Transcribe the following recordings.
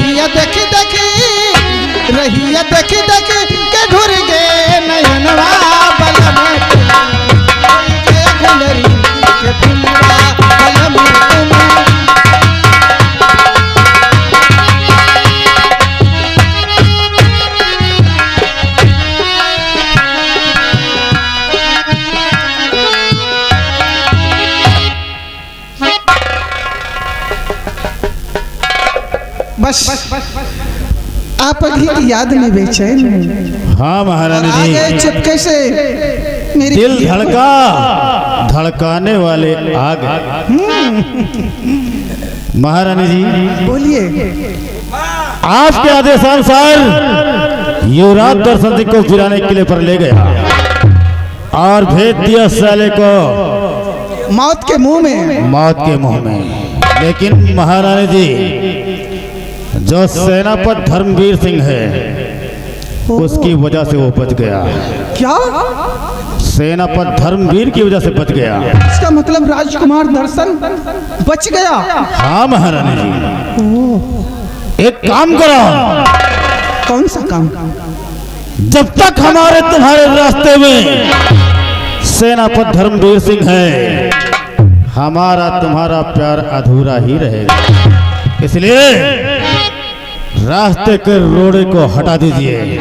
रहिया देखी देखी रहिया देखी देखी के ढुर गए नयनवा बलम गुलरी के फुलवा बलम बस आप अभी की याद में बेचैन हैं। हाँ महारानी जी, चुपके से मेरी दिल धड़का, धड़काने वाले आ गए। महारानी जी बोलिए। आपके आदेशानुसार युवराज दर्शन सिंह को जिलाने किले पर ले गया और भेज दिया साले को मौत के मुंह में। मौत के मुंह में। लेकिन महारानी जी, जो सेनापति धर्मवीर सिंह है उसकी वजह से वो बच गया। क्या? सेनापति धर्मवीर की वजह से बच गया। इसका मतलब राजकुमार दर्शन बच गया? हाँ महारानी जी, एक काम करो। कौन सा काम? जब तक हमारे तुम्हारे रास्ते में सेनापति धर्मवीर सिंह है, हमारा तुम्हारा प्यार अधूरा ही रहेगा। इसलिए रास्ते के रोड़े को हटा दीजिए।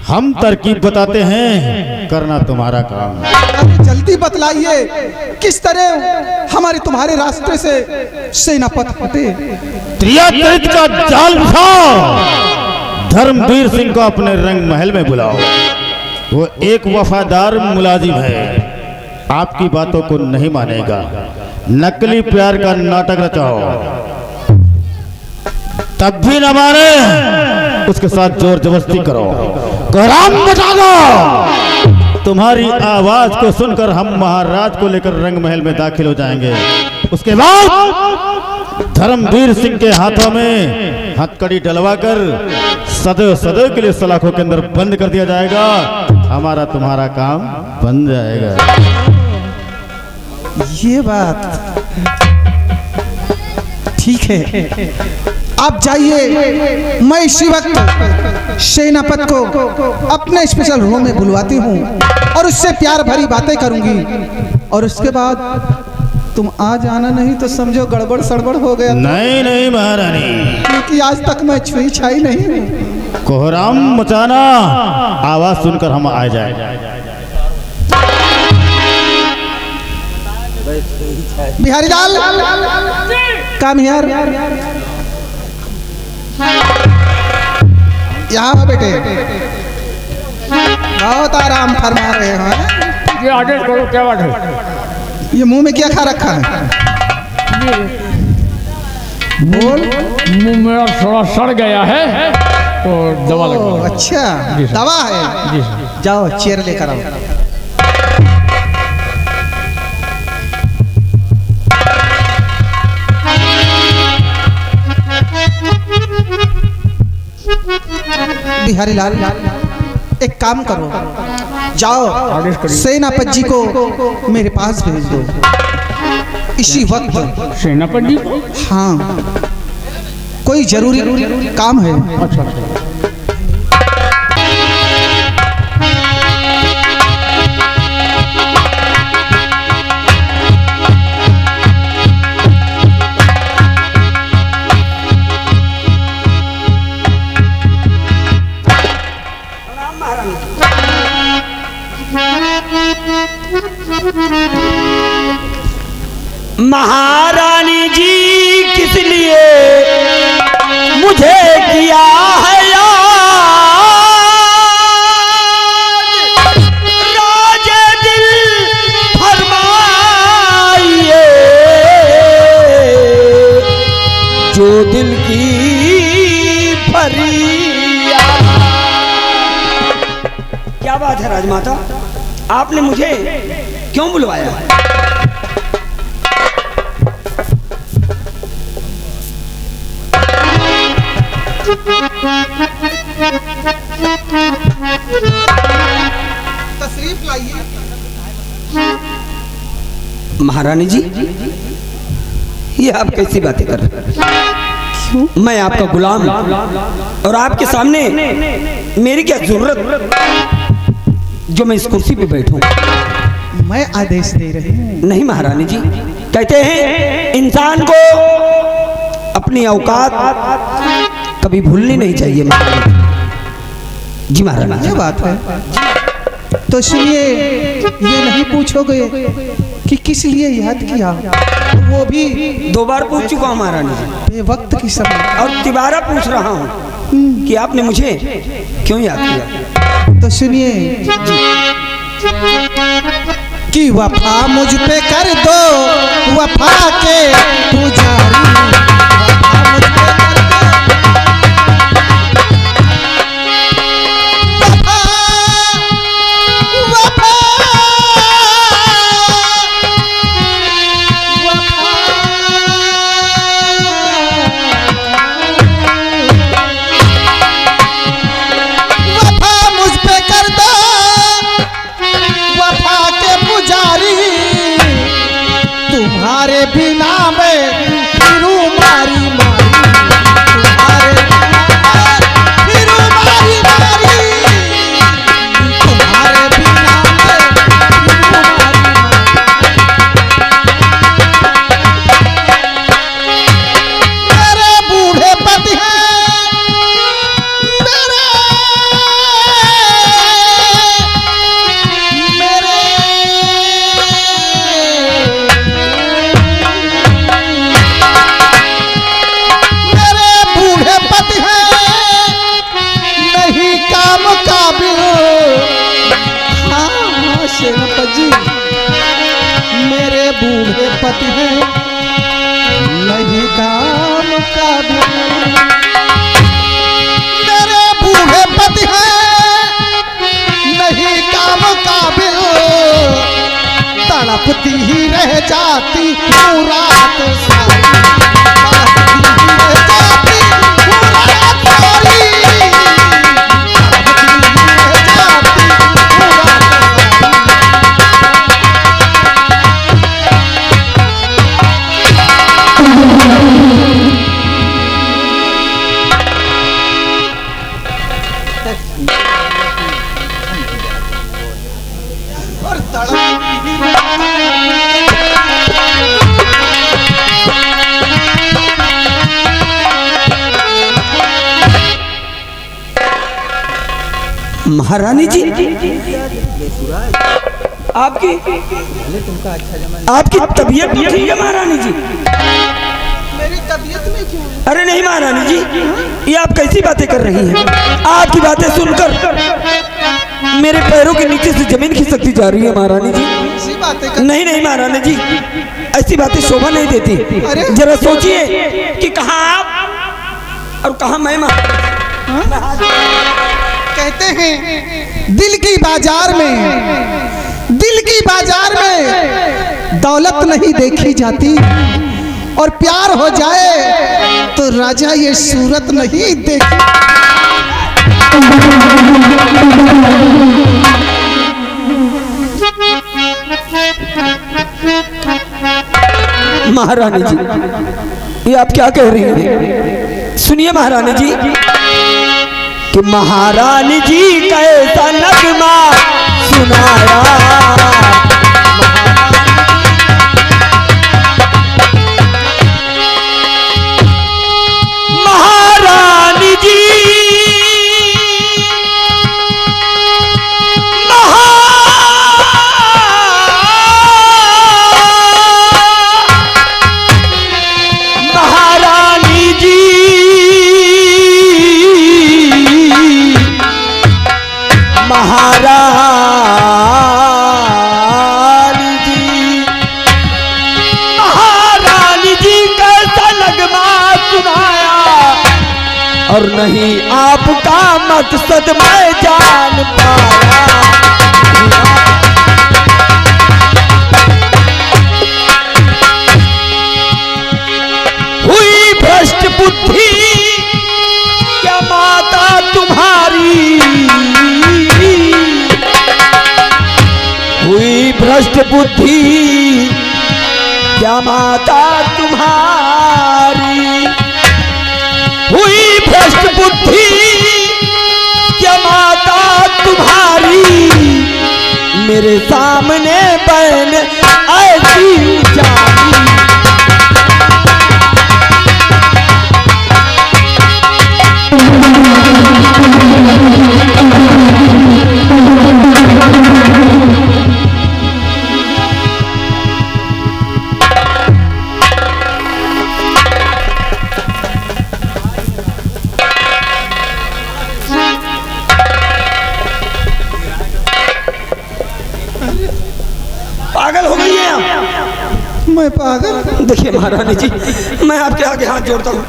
हम तरकीब बताते हैं, करना तुम्हारा काम। अभी जल्दी बतलाइए किस तरह हमारे तुम्हारे रास्ते से सेनापति हटे। त्रियाचरित का जाल बिछाओ, धर्मवीर सिंह को अपने रंग महल में बुलाओ। वो एक वफादार मुलाजिम है, आपकी बातों को नहीं मानेगा। नकली प्यार का नाटक रचाओ, तब भी न माने उसके साथ जोर जबरदस्ती करो, कोहराम मचा दो। तुम्हारी आवाज को सुनकर हम महाराज को लेकर रंग महल में दाखिल हो जाएंगे। उसके बाद धर्मवीर सिंह के हाथों में हथकड़ी डलवाकर सदैव सदैव के लिए सलाखों के अंदर बंद कर दिया जाएगा। हमारा तुम्हारा काम बन जाएगा। ये बात ठीक है। आप जाइए, मैं इसी वक्त सेनापति को अपने स्पेशल रूम में बुलवाती हूँ और उससे प्यार भरी बातें करूंगी। और उसके बाद तुम आ जाना, नहीं तो समझो गड़बड़ सड़बड़ हो गया। नहीं नहीं महारानी, क्योंकि आज तक मैं छुई छाई नहीं हूँ। कोहराम मचाना, आवाज सुनकर हम आ जाए। बिहारी लाल, कम हियर। यहाँ बेटे बहुत आराम फरमा रहे हैं। ये आदेश करो, क्या बात है? ये मुंह में क्या खा रखा है? बोल। मुंह मेरा थोड़ा सड़ गया है तो दवा लगा। अच्छा, दवा है? जी सर। जाओ चेयर लेकर आओ। बिहारी लाल, एक काम करो, जाओ सेनापति जी को मेरे पास भेज दो इसी वक्त। सेनापति जी को? हाँ, कोई जरूरी काम है। अच्छा। महारानी जी किस लिए मुझे किया है याद, राजे दिल फरमाइए, जो दिल की फरियाद। क्या बात है राजमाता, आपने मुझे क्यों बुलवाया है? तशरीफ लाइए। महारानी जी, ये आप कैसी बातें कर रहे हैं? मैं आपका गुलाम और आपके सामने मेरी क्या जरूरत जो मैं इस कुर्सी पे बैठूं। मैं आदेश दे रही हूँ। नहीं महारानी जी, कहते हैं इंसान को अपनी औकात कभी भूलनी नहीं चाहिए महारानी जी। महारानी ये जी, बात है तो सुनिए, ये नहीं पूछोगे कि किस लिए याद किया, वो भी 2 बार पूछ चुका हूँ महारानी जी बेवक्त की समय। और तिबारा पूछ रहा हूँ कि आपने मुझे क्यों याद किया। तो सुनिए कि वफा मुझ पे कर दो, वफा के पुजारी, वफा मुझ पे कर दो, वफा, वफा मुझ पे कर दो, वफा के पुजारी, तुम्हारे बिना मैं फिरूं मारी मारी, तुम्हारे बिना मैं फिरूं मारी मारी, तुम्हारे बिना मैं फिरूं मारी मारी। मेरे बूढ़े पति हैं, मेरे बूढ़े पति हैं, नहीं काम काबिल। हाँ सेनापति जी, मेरे बूढ़े पति हैं, नहीं काम काबिल। मेरे बूढ़े पति हैं, नहीं काम काबिल, तड़पती ही रह जाती हूँ रात सारी, तड़पती ही रह जाती हूँ रात सारी, तड़पती ही रह जाती हूँ रात सारी। और तड़पती ही महारानी जी, आपकी तबीयत तो ठीक है महारानी जी। मेरी तबीयत में क्यों? अरे नहीं महारानी जी, ये आप कैसी बातें कर रही हैं। आपकी बातें सुनकर मेरे पैरों के नीचे से जमीन खिसकती जा रही है महारानी जी। ऐसी बातें कर। नहीं नहीं महारानी जी, ऐसी बातें शोभा नहीं देती। अरे? जरा सोचिए कि कहाँ आप और कहाँ मैं कहते हैं दिल की बाजार में, दिल की बाजार में दौलत नहीं देखी जाती, और प्यार हो जाए तो राजा ये सूरत नहीं देखी। महारानी जी, ये आप क्या कह रही हैं? सुनिए महारानी जी कि महारानी जी कैसा नगमा सुनाया, महारानी जी महारानी जी महारानी जी महारानी जी कैसा नगमा सुनाया, और नहीं आपका मकसद मैं जान पाया। हुई भ्रष्ट बुद्धि क्या माता तुम्हारी, हुई भ्रष्ट बुद्धि क्या माता तुम्हारी, मेरे सामने बहन ऐसी जानी। पागल हो गई है आप? मैं पागल? देखिए महारानी जी, मैं आपके आगे हाथ जोड़ता हूँ,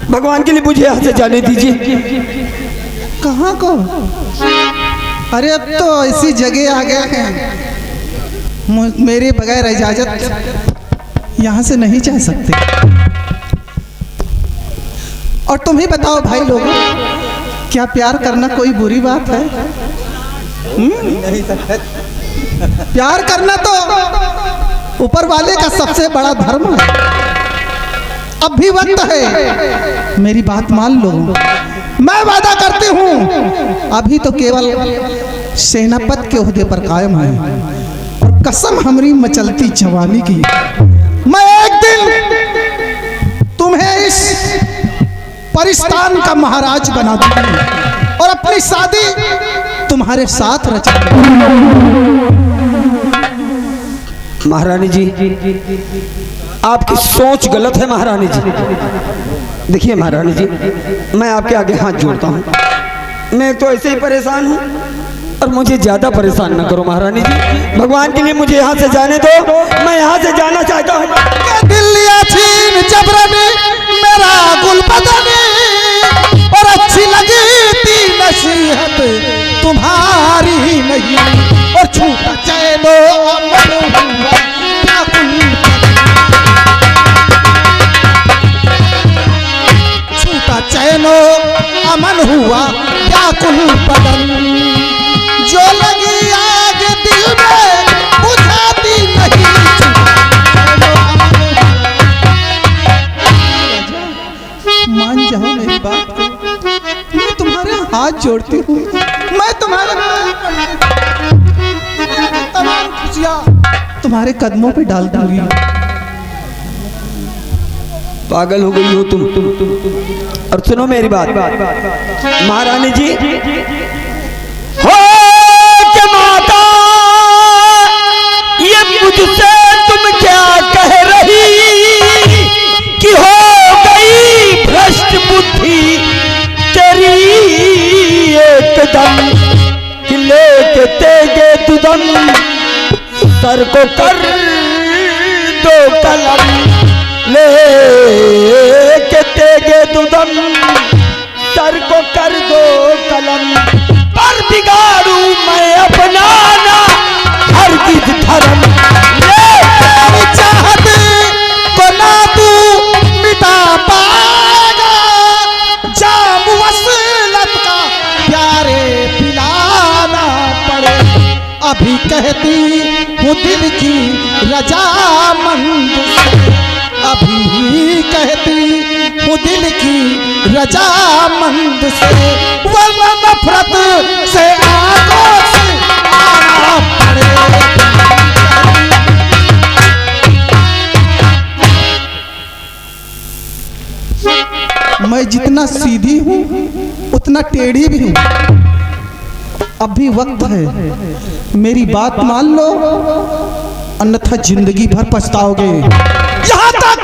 भगवान के लिए मुझे यहाँ से जाने दीजिए। कहाँ को? अरे अब तो ऐसी जगह आ गया है, मेरे बगैर इजाजत यहाँ से नहीं जा सकते। और तुम ही बताओ भाई लोगों, क्या प्यार करना कोई बुरी बात है? प्यार करना तो ऊपर वाले का सबसे बड़ा धर्म है। अब भी वक्त है, मेरी बात मान लो। मैं वादा करती हूँ, अभी तो केवल सेनापति के ओहदे पर कायम है, और कसम हमारी मचलती जवानी की, मैं एक दिन तुम्हें इस परिस्तान का महाराज बना दूंगी और अपनी शादी तुम्हारे साथ रचूंगी। महारानी जी, आपकी सोच गलत है महारानी जी। देखिए महारानी जी, मैं आपके आगे हाथ जोड़ता हूँ, मैं तो ऐसे ही परेशान हूँ और मुझे ज्यादा परेशान ना करो महारानी जी। भगवान के लिए मुझे यहाँ से जाने दो, मैं यहाँ से जाना चाहता हूँ। दिल्ली छीन जबरनी मेरा गुलबदनी, और अच्छी लगी थी नसीहत तुम्हारी नहीं, और छूटा चैनो अमर हुआ व्याकुल, छूटा चैनो अमन हुआ व्याकुल बदन, जो लगी आग दिल में बुझाती नहीं। मान जाओ मेरी बात को, मैं तुम्हारे हाथ जोड़ती हूँ, मैं तुम्हारे तमाम खुशियाँ तुम्हारे कदमों पे डाल दूंगी। पागल हो गई हो तुम। और सुनो मेरी बात महारानी जी, हो के माता, ये मुझसे तुम क्या कह रही कि हो गई भ्रष्ट बुद्धि तेरी एकदम, कि लेके तेगे तुदम सर को कर दो कलम, ले के तेगे तुदम सर को कर दो कलम, पर बिगाड़ू मैं अपना ना हरगिज धर्म, तेरी चाहत को ना तू मिटा पाएगा, जाम वसलत का प्यारे पिलाना पड़े, अभी कहती हूँ दिल की रजामंद से, अभी कहती हूँ दिल की रजामंद से, वरना नफरत से आंखों से आना पड़े। मैं जितना सीधी हूँ उतना टेढ़ी भी हूँ। अब भी वक्त है, मेरी बात मान लो, अन्यथा जिंदगी भर पछताओगे, यहाँ तक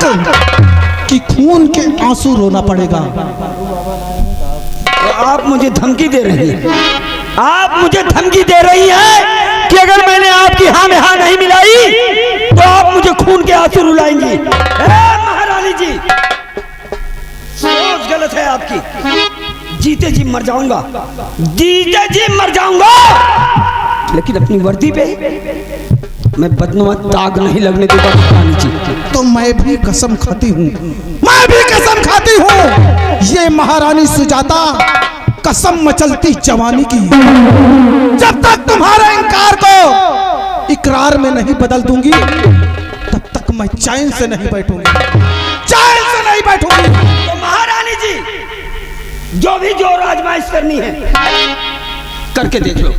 कि खून के आंसू रोना पड़ेगा। आप मुझे धमकी दे रही हैं, आप मुझे धमकी दे रही हैं कि अगर मैंने आपकी हाँ में हाँ नहीं मिलाई तो आप मुझे खून के आंसू रुलाएंगी। महारानी जी, सोच गलत है आपकी। जीते जी मर जाऊंगा, जीते जी मर जाऊंगा, लेकिन अपनी वर्दी पे मैं बदनुमा दाग नहीं लगने दूंगा महारानी जी। तो मैं भी कसम खाती हूँ, मैं भी कसम खाती हूँ, ये महारानी सुजाता कसम मचलती जवानी की, जब तक तुम्हारे इंकार को इकरार में नहीं बदल दूंगी तब तक मैं चैन से नहीं बैठूंगी, चैन से नहीं बैठूंगी। तो महारानी जी, जो भी जोर आजमाइश करनी है करके देख लो।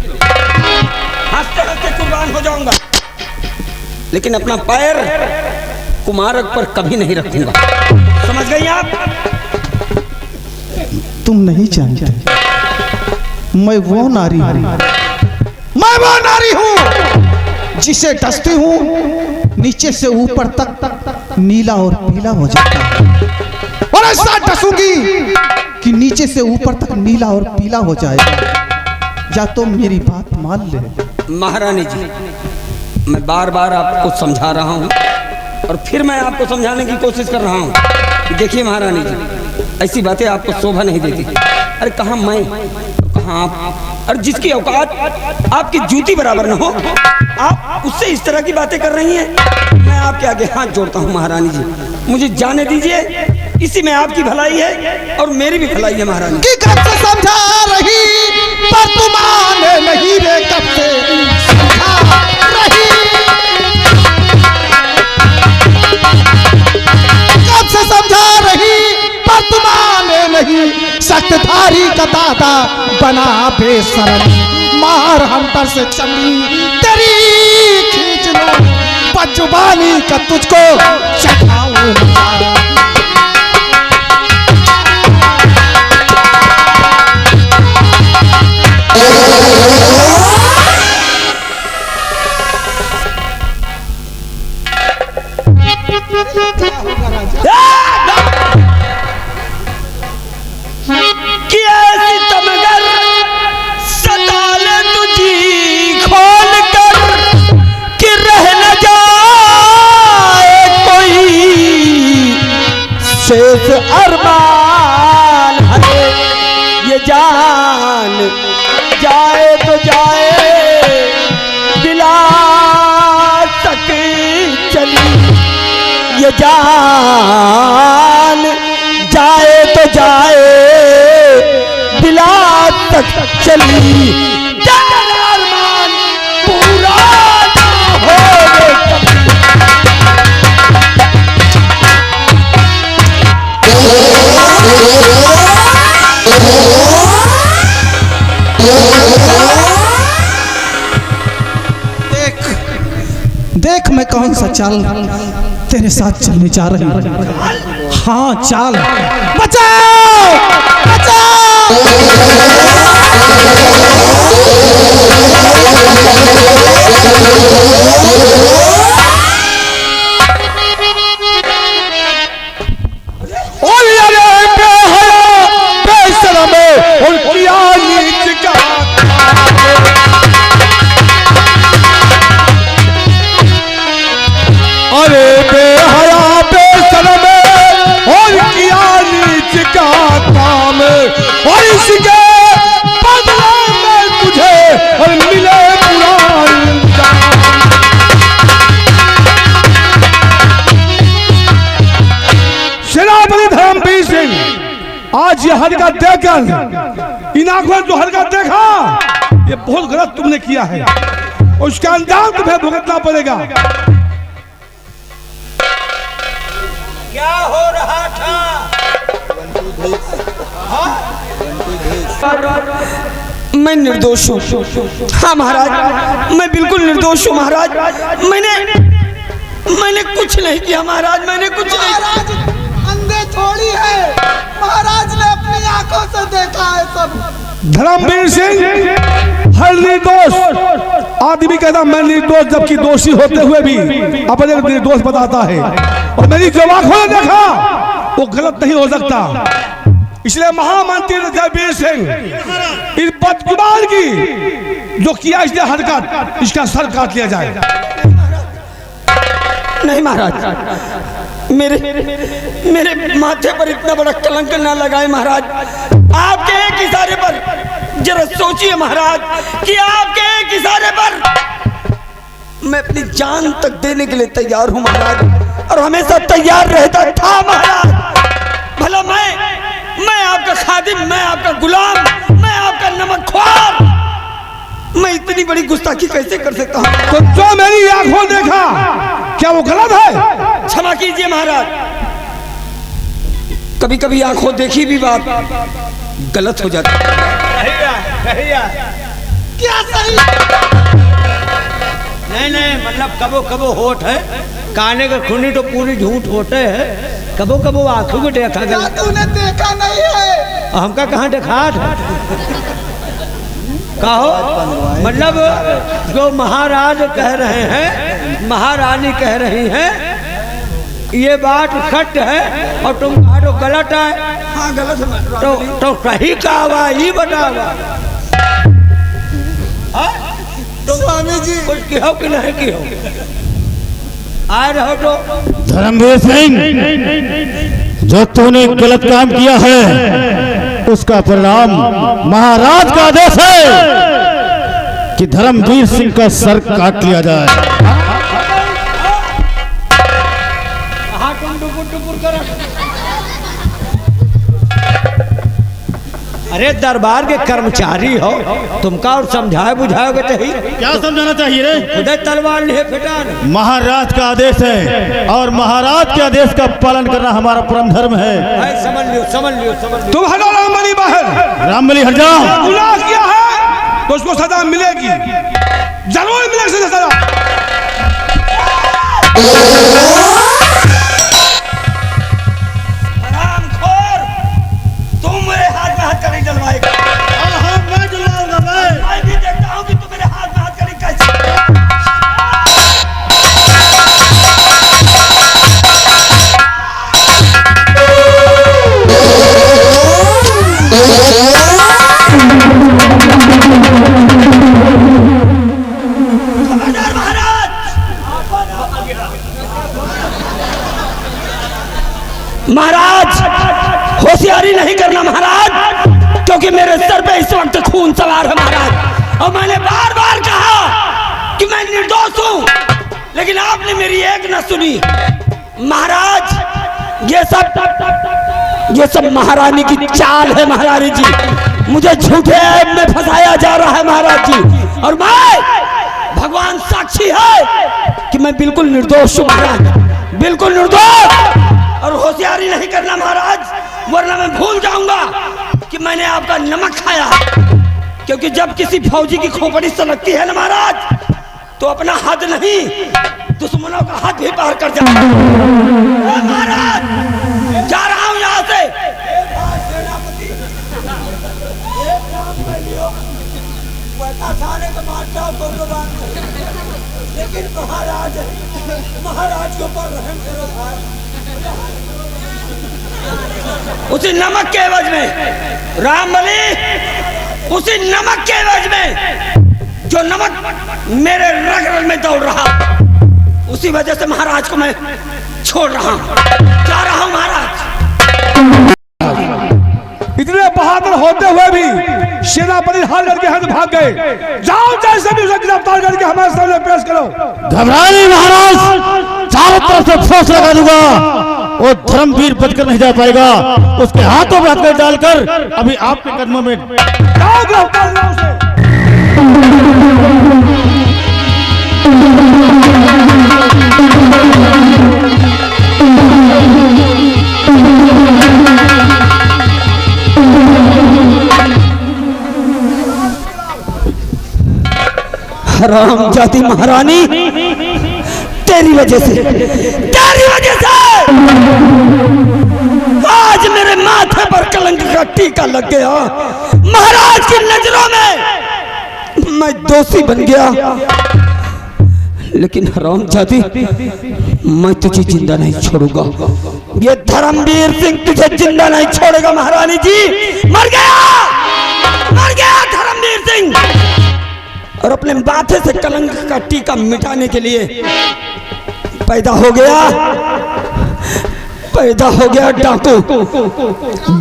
हंसते हंसते कुर्बान हो जाऊंगा, लेकिन अपना पैर कुमारक पर कभी नहीं रखूंगा। समझ गई आप? तुम नहीं जानते, मैं वो नारी हूँ जिसे डसती हूँ नीचे से ऊपर तक नीला और पीला हो जाता है, और ऐसा डसूंगी कि नीचे से ऊपर तक नीला और पीला हो जाएगा। या तो मेरी बात मान ले। महारानी जी, मैं बार बार आपको समझा रहा हूँ और फिर मैं आपको समझाने की कोशिश कर रहा हूँ। देखिए महारानी जी, ऐसी बातें आपको शोभा नहीं देती। अरे कहाँ मैं, कहाँ आप, और जिसकी औकात आपकी जूती बराबर न हो, आप उससे इस तरह की बातें कर रही हैं। मैं आपके आगे हाथ जोड़ता हूँ महारानी जी, मुझे जाने दीजिए। इसी में आपकी भलाई है और मेरी भी भलाई है महारानी। कि कब से समझा रही पर तुम आने नहीं रे, कब से समझा रही, कब से समझा रही पर तुम आने नहीं। सख्तधारी का दादा बना बेशरम, मार हंटर से चली तेरी खींच लो, बदजुबानी का तुझको चखाऊं। कि ऐसी तमगर सताले तुझी खोल कर कि रह न जाए कोई शेष अरमान है। ये जान जाए तो जाए दिला तक चली, ये जान जाए तो जाए दिला तक चली, अरमान पूरा ना हो। देख मैं कौन सा चाल तेरे साथ चलने जा रही हूँ। हाँ चाल, बचाओ बचाओ। और इसके बदले में तुझे और मिले सेनापति धर्मवीर सिंह, आज ये हरकत देखकर, इन आंखों ने जो हरकत देखा, ये बहुत गलत तुमने किया है और उसका अंजाम तुम्हें भुगतना पड़ेगा। क्या हो रहा था? मैं निर्दोष हूँ। हाँ महाराज, मैं बिल्कुल निर्दोष हूँ महाराज। मैंने कुछ नहीं किया महाराज, मैंने कुछ नहीं। महाराज अंधे थोड़ी है, महाराज ने अपनी आंखों से देखा है सब। धर्मवीर सिंह हर निर्दोष आदमी कहता मैं निर्दोष, जबकि दोषी होते हुए भी अपने निर्दोष बताता है, और मेरी जो आंखों ने देखा वो गलत नहीं हो सकता। इसलिए महामंत्री धर्मवीर सिंह इस बदजुबान की जो किया इसने हरकत, इसका सर काट लिया जाए। नहीं महाराज, मेरे माथे पर इतना बड़ा कलंक ना लगाए महाराज। आपके एक इशारे पर, जरा सोचिए महाराज कि आपके एक इशारे पर मैं अपनी जान तक देने के लिए तैयार हूं महाराज, और हमेशा तैयार रहता था महाराज। भला मैं आपका खादिम, मैं आपका गुलाम, मैं आपका नमकख्वार, मैं इतनी बड़ी गुस्ताखी कैसे कर सकता हूँ? तो जो मेरी आंखों देखा क्या वो गलत है? क्षमा कीजिए महाराज, कभी कभी आंखों देखी भी बात गलत हो जाती है। क्या सही? नहीं नहीं, मतलब कबो कबो होठ है, काने का खूनी तो पूरी झूठ होते है, कबो कबो आंखों को देखा गया। तूने देखा नहीं है? हमका कहाँ देखा कहो, मतलब जो महाराज कह रहे हैं, महारानी कह रही हैं, ये बात सत्य है और तुम कहा तो गलत है। हाँ गलत है तो सही कहा हुआ ये बतावा। स्वामी जी कुछ कहो कि नहीं कहो, आए रहो तो। धर्मवीर सिंह, जो तूने गलत काम किया है उसका परिणाम महाराज का आदेश है कि धर्मवीर सिंह का सर काट लिया जाए। कहाँ तुम टुकुर टुकुर कर? अरे दरबार के कर्मचारी हो, तुमका और समझाए बुझाओगे तो ही। क्या समझाना चाहिए रे? खुदे तलवार लिए फिटा। महाराज का आदेश है और महाराज के आदेश का पालन करना हमारा परम धर्म है। समझ लियो समझ लियो समझ लियो। तुम हटो रामबली बाहर। रामबली हट जाओ। गुनाह किया है तो उसको सजा मिलेगी, जरूर मिलेगी सजा। हरामखोर, तुम मेरे हाथ में हाथ करी डलवाएगा। मैं जलाऊंगा मैं भी देखता हूँ कि तुम मेरे हाथ में हाथ करी कैसे। खबरदार महाराज, महाराज होशियारी नहीं करना महाराज, क्योंकि मेरे सर पे इस वक्त खून सवार है महाराज। और मैंने बार बार कहा कि मैं निर्दोष हूं, लेकिन आपने मेरी एक न सुनी। महाराज ये सब महारानी की चाल है महारानी जी, मुझे झूठे ऐब में फंसाया जा रहा है महाराज जी, और मैं भगवान साक्षी है कि मैं बिल्कुल निर्दोष हूं महाराज, बिल्कुल निर्दोष। और होशियारी नहीं करना महाराज, वरना मैं भूल जाऊंगा कि मैंने आपका नमक खाया। क्योंकि जब किसी फौजी की खोपड़ी सलगती है ना महाराज, तो अपना हद नहीं दुश्मनों का हद भी पार कर जाता है। महाराज जा रहा हूं यहां से। लेकिन महाराज के ऊपर रहम करो भाई। उसी नमक के एवज में रामबली, उसी नमक के एवज में जो नमक मेरे रग रग में दौड़ रहा, उसी वजह से महाराज को मैं छोड़ रहा हूं, जा रहा हूं महाराज। इतने बहादुर होते हुए भी सेनापति हार करके हाथ भाग गए। जाओ जैसे भी उसे गिरफ्तार करके हमारे सामने पेश करो। घबराए नहीं महाराज, चारों तरफ से फोर्स लगा दूंगा, वो धर्मवीर बचकर नहीं जा पाएगा। उसके हाथों में हथकड़ी डालकर अभी आपके कदमों में जाओ गिरफ्तार करो उसे। हराम जाती महारानी, तेरी वजह से आज मेरे माथे पर कलंक का टीका लग गया। महाराज की नजरों में मैं दोषी बन गया, लेकिन हराम जाती मैं तुझे जिंदा नहीं छोड़ूंगा। ये धर्मवीर सिंह तुझे जिंदा नहीं छोड़ेगा महारानी जी। मर गया धर्मवीर सिंह। और अपने माथे से कलंक का टीका मिटाने के लिए पैदा हो गया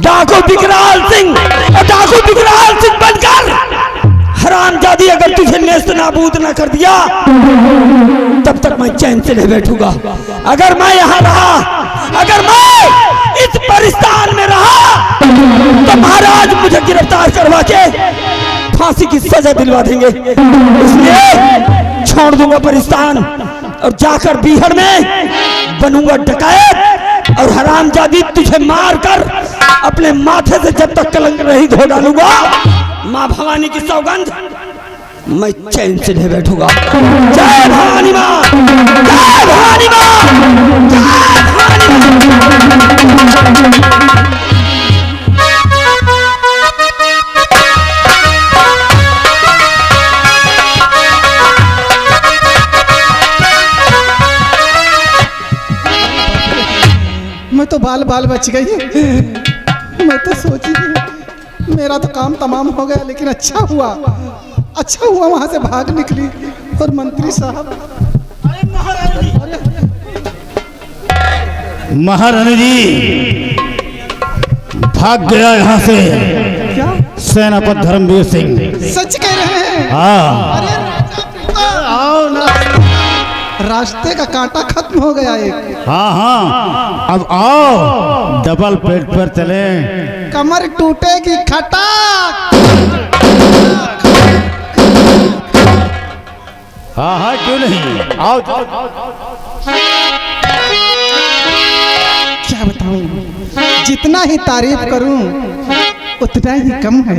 डाकू विकराल सिंह। और डाकू विकराल सिंह बनकर हरामजादी अगर तुझे नेस्त नाबूद न कर दिया, तब तक मैं चैन से नहीं बैठूंगा। अगर मैं यहाँ रहा, अगर मैं इस परिस्तान में रहा, तो महाराज मुझे गिरफ्तार करवा के फांसी की सजा दिलवा देंगे। इसलिए छोड़ दूंगा परिस्तान और जाकर बीहड़ में बनूंगा डकैत। और हरामजादी तुझे मारकर अपने माथे से जब तक कलंक नहीं धो डालूंगा, माँ भवानी की सौगंध मैं चैन से नहीं बैठूंगा। जय भवानी मां, जय भवानी मां, जय भवानी मां। मैं तो बाल बाल बच गई। मैं तो सोची थी मेरा तो काम तमाम हो गया, लेकिन अच्छा हुआ वहां से भाग निकली। और मंत्री साहब, महारानी जी भाग गया यहाँ से क्या सेनापति धर्मवीर सिंह। सच कह रहे हैं? हाँ, आओ ना, रास्ते का कांटा खत्म हो गया एक। हाँ हाँ, अब आओ डबल पेट पर चले। कमर टूटेगी खटाक। हाँ हाँ, क्यों नहीं, आओ जाओ। क्या बताऊं, जितना ही तारीफ करूं उतना ही कम है।